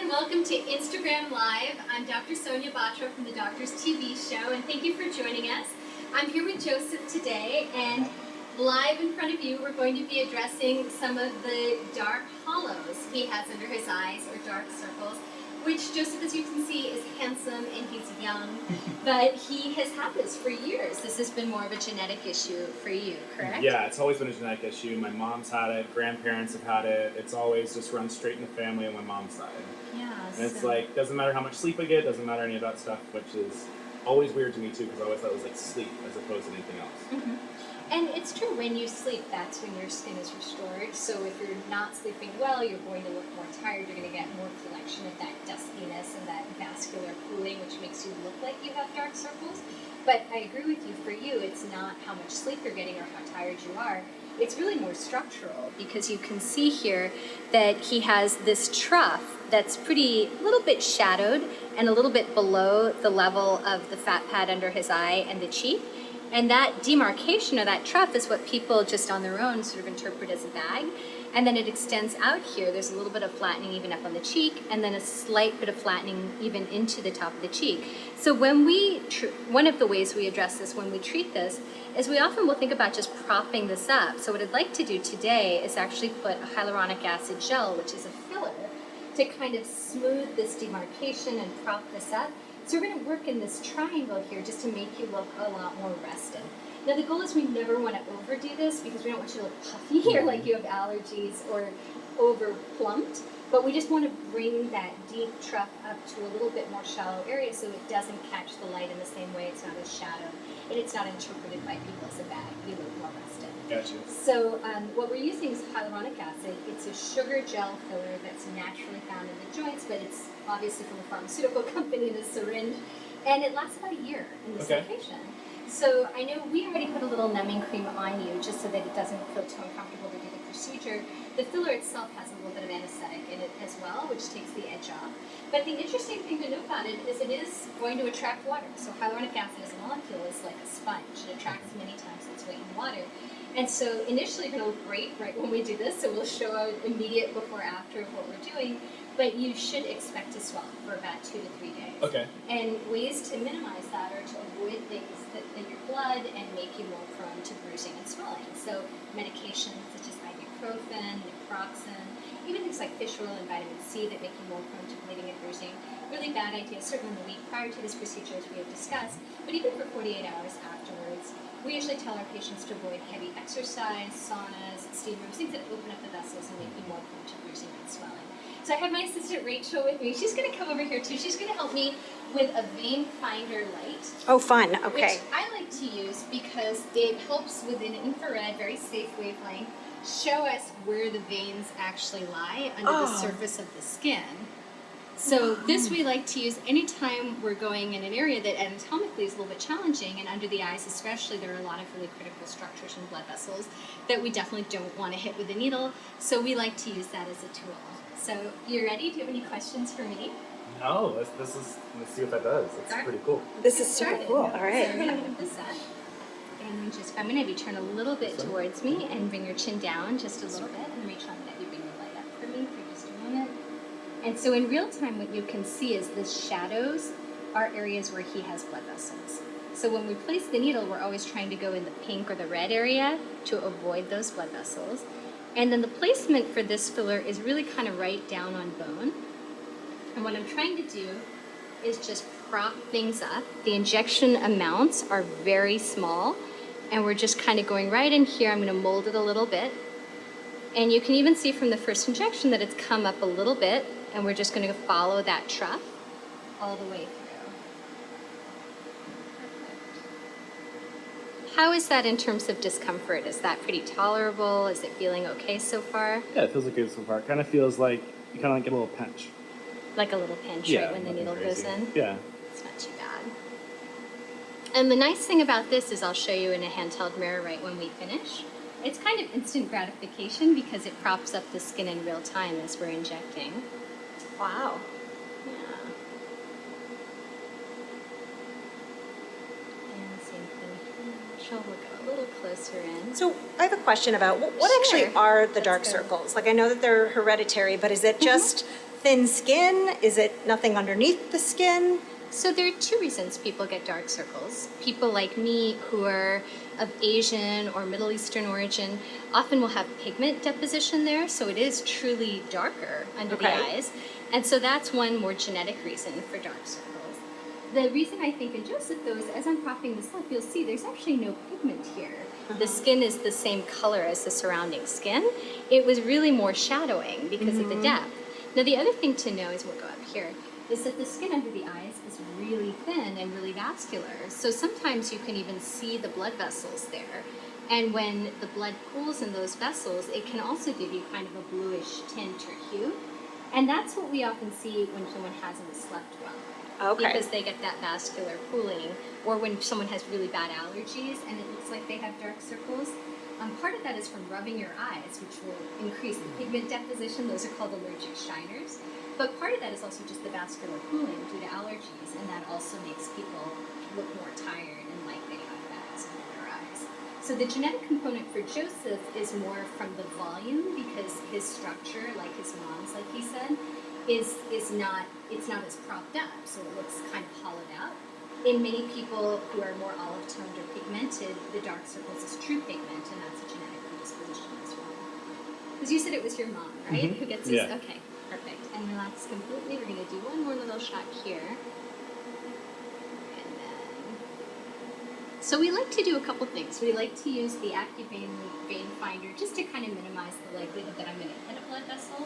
welcome to Instagram Live. I'm Dr. Sonia Batra from the Doctor's TV show, and thank you for joining us. I'm here with Joseph today, and live in front of you, we're going to be addressing some of the dark hollows he has under his eyes, or dark circles, which Joseph, as you can see, is handsome and he's young, but he has had this for years. This has been more of a genetic issue for you, correct? Yeah, it's always been a genetic issue. My mom's had it, grandparents have had it. It's always just run straight in the family on my mom's side. Yeah. And it's like, doesn't matter how much sleep I get, doesn't matter any of that stuff, which is always weird to me too, because I always thought it was like sleep as opposed to anything else. Mm-hmm. And it's true, when you sleep, that's when your skin is restored. So if you're not sleeping well, you're going to look more tired. You're going to get more collection of that duskiness and that vascular pooling, which makes you look like you have dark circles. But I agree with you, for you, it's not how much sleep you're getting or how tired you are. It's really more structural, because you can see here that he has this trough that's a little bit shadowed and a little bit below the level of the fat pad under his eye and the cheek. And that demarcation, or that trough, is what people just on their own sort of interpret as a bag. And then it extends out here. There's a little bit of flattening even up on the cheek, and then a slight bit of flattening even into the top of the cheek. So when one of the ways we address this when we treat this is we often will think about just propping this up. So what I'd like to do today is actually put a hyaluronic acid gel, which is a filler, to kind of smooth this demarcation and prop this up. So we're going to work in this triangle here just to make you look a lot more rested. Now the goal is we never want to overdo this, because we don't want you to look puffy or like you have allergies or over plumped, but we just want to bring that deep trough up to a little bit more shallow area so it doesn't catch the light in the same way. It's not as shadowed, and it's not interpreted by people as a bag. You look more rested. Gotcha. So what we're using is hyaluronic acid. It's a sugar gel filler that's naturally found in the joints, but it's obviously from a pharmaceutical company in a syringe, and it lasts about a year in this location. So I know we already put a little numbing cream on you just so that it doesn't feel too uncomfortable to do the procedure. The filler itself has a little bit of anesthetic in it as well, which takes the edge off. But the interesting thing to know about it is going to attract water. So hyaluronic acid as a molecule is like a sponge. It attracts many times its weight in water. And so initially you're going to look great right when we do this, so we'll show an immediate before after of what we're doing, but you should expect to swell for about 2 to 3 days. Okay. And ways to minimize that are to avoid things that in your blood and make you more prone to bruising and swelling. So medications such as ibuprofen, naproxen, even things like fish oil and vitamin C that make you more prone to bleeding and bruising. Really bad idea, certainly in the week prior to this procedure, as we have discussed, but even for 48 hours afterwards. We usually tell our patients to avoid heavy exercise, saunas, steam rooms, things that open up the vessels and make you more prone to bruising and swelling. So I have my assistant Rachel with me. She's going to come over here too. She's going to help me with a vein finder light. Oh, fun. Okay. Which I like to use because it helps with an infrared, very safe wavelength, show us where the veins actually lie under the surface of the skin. So this we like to use anytime we're going in an area that anatomically is a little bit challenging, and under the eyes especially, there are a lot of really critical structures and blood vessels that we definitely don't want to hit with a needle, so we like to use that as a tool. So you ready? Do you have any questions for me? No, let's see what that does. That's pretty cool. This is super cool. All right. So we're going to put this up. And I'm going to have you turn a little bit towards me and bring your chin down just a little bit. And Rachel, I'm going to have you bring the light up for me for just a moment. And so in real time, what you can see is the shadows are areas where he has blood vessels. So when we place the needle, we're always trying to go in the pink or the red area to avoid those blood vessels. And then the placement for this filler is really kind of right down on bone. And what I'm trying to do is just prop things up. The injection amounts are very small, and we're just kind of going right in here. I'm going to mold it a little bit. And you can even see from the first injection that it's come up a little bit, and we're just going to follow that trough all the way through. How is that in terms of discomfort? Is that pretty tolerable? Is it feeling okay so far? Yeah, it feels okay so far. It kind of feels like you kind of get a little pinch. Like a little pinch, right, when the needle goes in? Yeah. It's not too bad. And the nice thing about this is I'll show you in a handheld mirror right when we finish. It's kind of instant gratification because it props up the skin in real time as we're injecting. Wow. Yeah. And same thing here. We'll go a little closer in. So I have a question about what Sure. actually are the Let's dark go. circles? Like, I know that they're hereditary, but is it just thin skin? Is it nothing underneath the skin? So there are two reasons people get dark circles. People like me who are of Asian or Middle Eastern origin often will have pigment deposition there, so it is truly darker under the eyes. And so that's one more genetic reason for dark circles. The reason I think in Joseph, though, is as I'm propping this up, you'll see there's actually no pigment here. The skin is the same color as the surrounding skin. It was really more shadowing because of the depth. Now the other thing to know is, we'll go up here, is that the skin under the eyes is really thin and really vascular. So sometimes you can even see the blood vessels there. And when the blood pools in those vessels, it can also give you kind of a bluish tint or hue. And that's what we often see when someone hasn't slept well. Because they get that vascular pooling, or when someone has really bad allergies and it looks like they have dark circles. Part of that is from rubbing your eyes, which will increase the pigment deposition. Those are called allergic shiners. But part of that is also just the vascular pooling due to allergies, and that also makes people look more tired and like they have bags under their eyes. So the genetic component for Joseph is more from the volume, because his structure, like his mom's, like he said, is not as propped up, so it looks kind of hollowed out. In many people who are more olive toned or pigmented, the dark circles is true pigment, and that's a genetic predisposition as well. Because you said it was your mom, right? Who gets this? Okay, perfect. And relax completely. We're going to do one more little shot here. And then, so we like to do a couple things. We like to use the AccuVein vein finder just to kind of minimize the likelihood that I'm going to hit a blood vessel.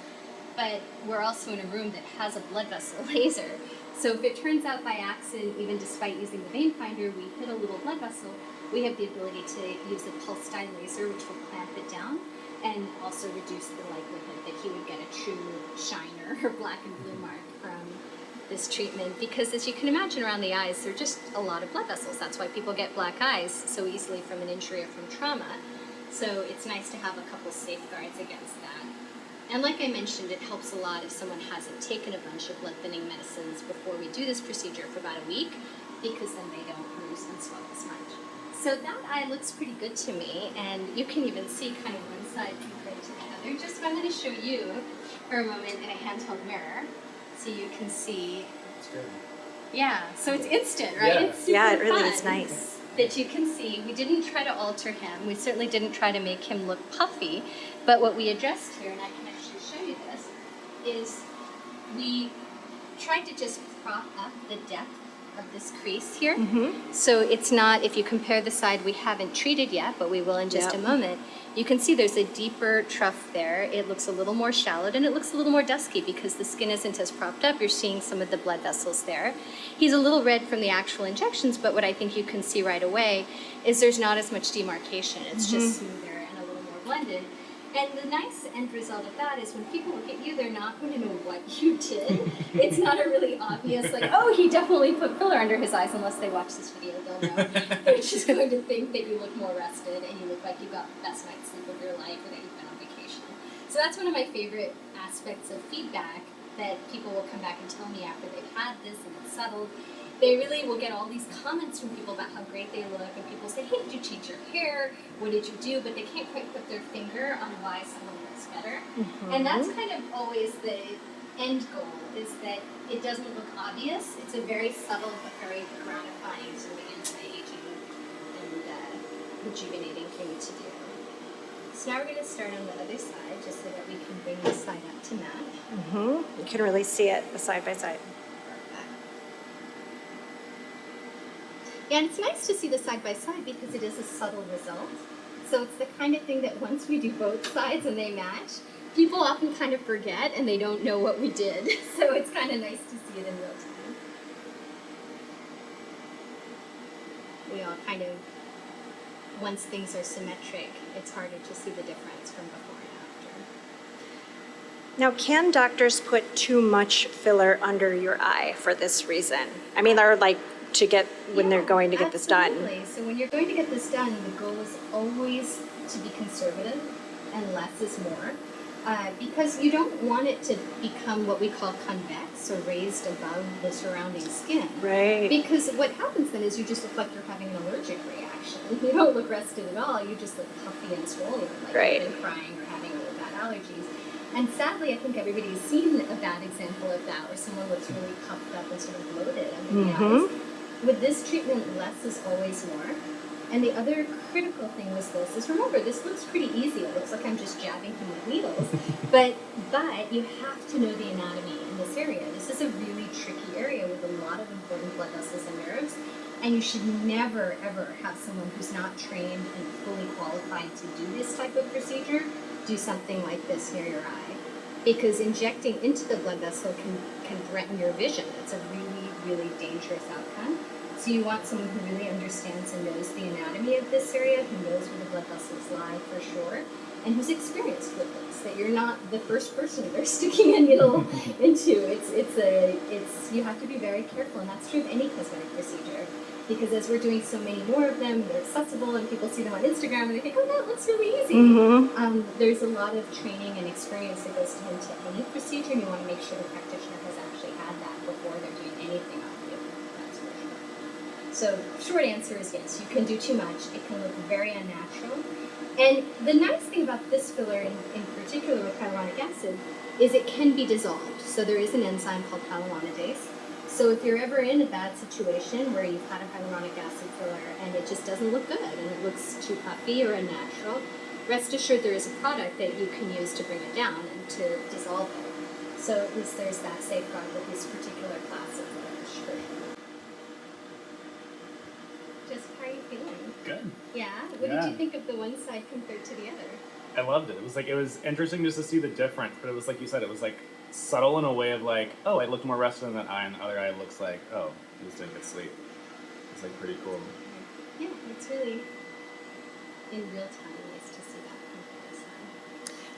But we're also in a room that has a blood vessel laser. So if it turns out by accident, even despite using the vein finder, we hit a little blood vessel, we have the ability to use a pulse dye laser, which will clamp it down and also reduce the likelihood that he would get a true shiner or black and blue mark from this treatment. Because as you can imagine, around the eyes, there are just a lot of blood vessels. That's why people get black eyes so easily from an injury or from trauma. So it's nice to have a couple safeguards against that. And like I mentioned, it helps a lot if someone hasn't taken a bunch of blood thinning medicines before we do this procedure for about a week, because then they don't bruise and swell as much. So that eye looks pretty good to me, and you can even see kind of one side compared to the other. Just I'm going to show you for a moment in a handheld mirror, so you can see. That's good. Yeah, so it's instant, right? Yeah. It's super Yeah, it really fun is nice. that you can see. We didn't try to alter him. We certainly didn't try to make him look puffy, but what we addressed here, and I can actually show you this, is we tried to just prop up the depth of this crease here. So it's not, if you compare the side we haven't treated yet, but we will in just a moment, you can see there's a deeper trough there. It looks a little more shallowed, and it looks a little more dusky because the skin isn't as propped up. You're seeing some of the blood vessels there. He's a little red from the actual injections, but what I think you can see right away is there's not as much demarcation. It's just smoother and a little more blended. And the nice end result of that is when people look at you, they're not going to know what you did. It's not a really obvious, like, oh, he definitely put filler under his eyes, unless they watch this video, they'll know. They're just going to think that you look more rested and you look like you got the best night's sleep of your life or that you've been on vacation. So that's one of my favorite aspects of feedback, that people will come back and tell me after they've had this and it's settled. They really will get all these comments from people about how great they look, and people say, hey, did you change your hair? What did you do? But they can't quite put their finger on why someone looks better. And that's kind of always the end goal, is that it doesn't look obvious. It's a very subtle but very gratifying sort of anti-aging and rejuvenating thing to do. So now we're going to start on the other side, just so that we can bring this side up to match. You can really see it side by side. And it's nice to see the side-by-side because it is a subtle result. So it's the kind of thing that once we do both sides and they match, people often kind of forget and they don't know what we did. So it's kind of nice to see it in real time. We all kind of, once things are symmetric, it's harder to see the difference from before and after. Now, can doctors put too much filler under your eye for this reason? I mean, they're like, to get when they're going to get this done. Absolutely. So when you're going to get this done, the goal is always to be conservative, and less is more, because you don't want it to become what we call convex or raised above the surrounding skin. Right. Because what happens then is you just look like you're having an allergic reaction. You don't look rested at all. You just look puffy and swollen, like you've been crying or having really bad allergies. And sadly, I think everybody's seen a bad example of that, where someone looks really puffed up and sort of bloated under the eyes. With this treatment, less is always more. And the other critical thing was this, is remember, this looks pretty easy. It looks like I'm just jabbing him with needles. but you have to know the anatomy in this area. This is a really tricky area with a lot of important blood vessels and nerves. And you should never, ever have someone who's not trained and fully qualified to do this type of procedure do something like this near your eye. Because injecting into the blood vessel can threaten your vision. It's a really, really dangerous outcome. So you want someone who really understands and knows the anatomy of this area, who knows where the blood vessels lie for sure, and who's experienced with this. That you're not the first person they're sticking a needle into. You have to be very careful, and that's true of any cosmetic procedure. Because as we're doing so many more of them, they're accessible, and people see them on Instagram, and they think, oh, that looks really easy. There's a lot of training and experience that goes into any procedure, and you want to make sure the practitioner has actually had that before they're doing anything on you. That's for sure. So, short answer is yes, you can do too much. It can look very unnatural. And the nice thing about this filler, in particular with hyaluronic acid, is it can be dissolved. So there is an enzyme called hyaluronidase. So if you're ever in a bad situation where you've had a hyaluronic acid filler and it just doesn't look good and it looks too puffy or unnatural, rest assured there is a product that you can use to bring it down and to dissolve it. So at least there's that safeguard with this particular class of fillers, for sure. Just how are you feeling? Good. Yeah? What did you think of the one side compared to the other? I loved it. It was interesting just to see the difference, but it was like you said, it was like subtle in a way of like, oh, I looked more rested in that eye, and the other eye looks like, oh, he just didn't get sleep. It's like pretty cool. Yeah, it's really in real time nice to see that comparison.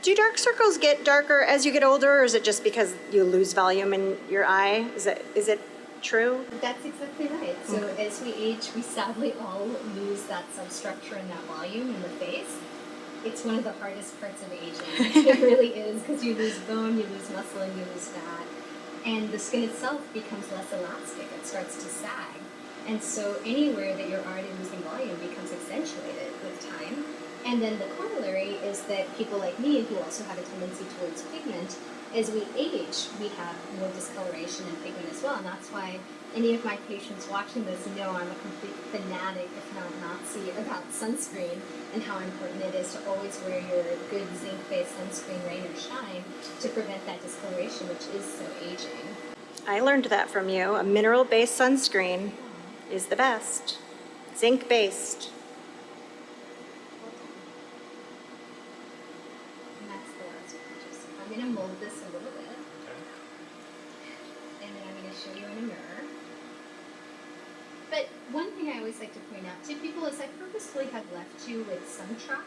Do dark circles get darker as you get older, or is it just because you lose volume in your eye? Is it true? That's exactly right. So as we age, we sadly all lose that substructure and that volume in the face. It's one of the hardest parts of aging. It really is, because you lose bone, you lose muscle, and you lose fat. And the skin itself becomes less elastic. It starts to sag. And so anywhere that you're already losing volume becomes accentuated with time. And then the corollary is that people like me, who also have a tendency towards pigment, as we age, we have more discoloration and pigment as well. And that's why any of my patients watching this know I'm a complete fanatic, if not Nazi, about sunscreen and how important it is to always wear your good zinc-based sunscreen, rain or shine, to prevent that discoloration, which is so aging. I learned that from you. A mineral-based sunscreen is the best. Zinc-based. And that's the last purchase. I'm going to mold this a little bit, Okay. and then I'm going to show you in a mirror. But one thing I always like to point out to people is I purposefully have left you with some trough.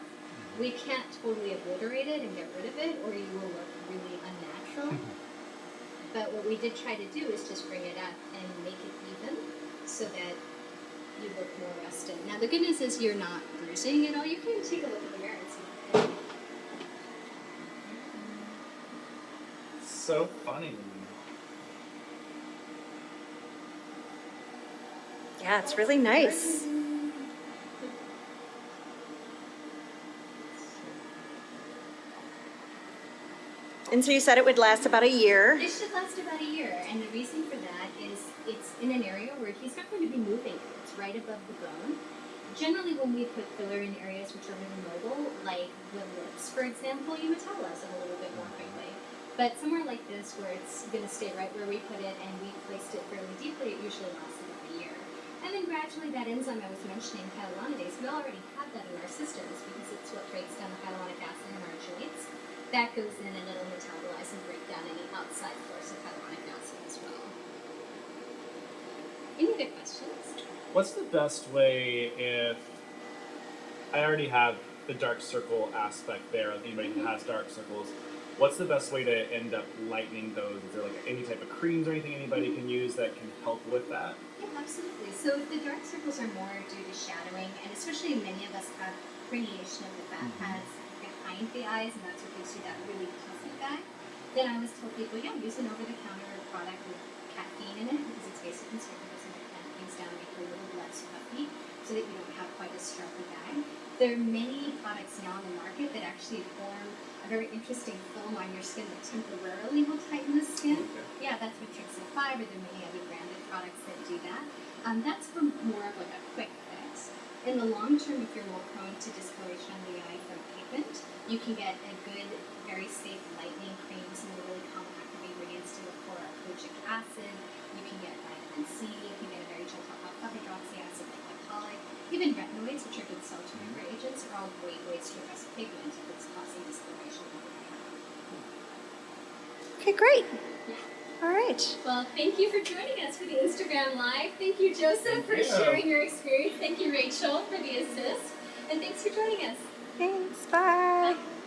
We can't totally obliterate it and get rid of it, or you will look really unnatural. But what we did try to do is just bring it up and make it even so that you look more rested. Now the good news is you're not bruising at all. You can take a look in the mirror and see. So funny. Yeah, it's really nice. And so you said it would last about a year. This should last about a year, and the reason for that is it's in an area where he's not going to be moving. It's right above the bone. Generally, when we put filler in areas which are really mobile, like the lips, for example, you metabolize them a little bit more quickly. But somewhere like this, where it's going to stay right where we put it and we placed it fairly deeply, it usually lasts about a year. And then gradually, that enzyme I was mentioning, hyaluronidase, we already have that in our systems because it's what breaks down the hyaluronic acid in our joints. That goes in and it'll metabolize and break down any outside source of hyaluronic acid as well. Any other questions? What's the best way if I already have the dark circle aspect there, if anybody who has dark circles, what's the best way to end up lightening those? Is there like any type of creams or anything anybody can use that can help with that? Yeah, absolutely. So the dark circles are more due to shadowing, and especially many of us have herniation of the fat pads behind the eyes, and that's what gives you that really puffy guy. Then I always tell people, yeah, use an over-the-counter product with caffeine in it because it's basically conservatives and things down, make her a little less puffy, so that you don't have quite as sharp a bag. There are many products now on the market that actually form a very interesting film on your skin that temporarily will tighten the skin. Okay. Yeah, that's Matrix 5, or there are many other branded products that do that. That's for more of like a quick fix. In the long term, if you're more prone to discoloration on the eye from pigment, you can get a good, very safe lightening cream, some of the really common active ingredients to look for are kojic acid, you can get vitamin C, you can get a very gentle alpha hydroxy acid like glycolic, even retinoids, which are good cell turnover agents, are all great ways to address pigment if it's causing discoloration on the eye. Okay, great. Yeah. All right. Well, thank you for joining us for the Instagram Live. Thank you, Joseph, for sharing your experience. Thank you, Rachel, for the assist. And thanks for joining us. Thanks. Bye. Bye.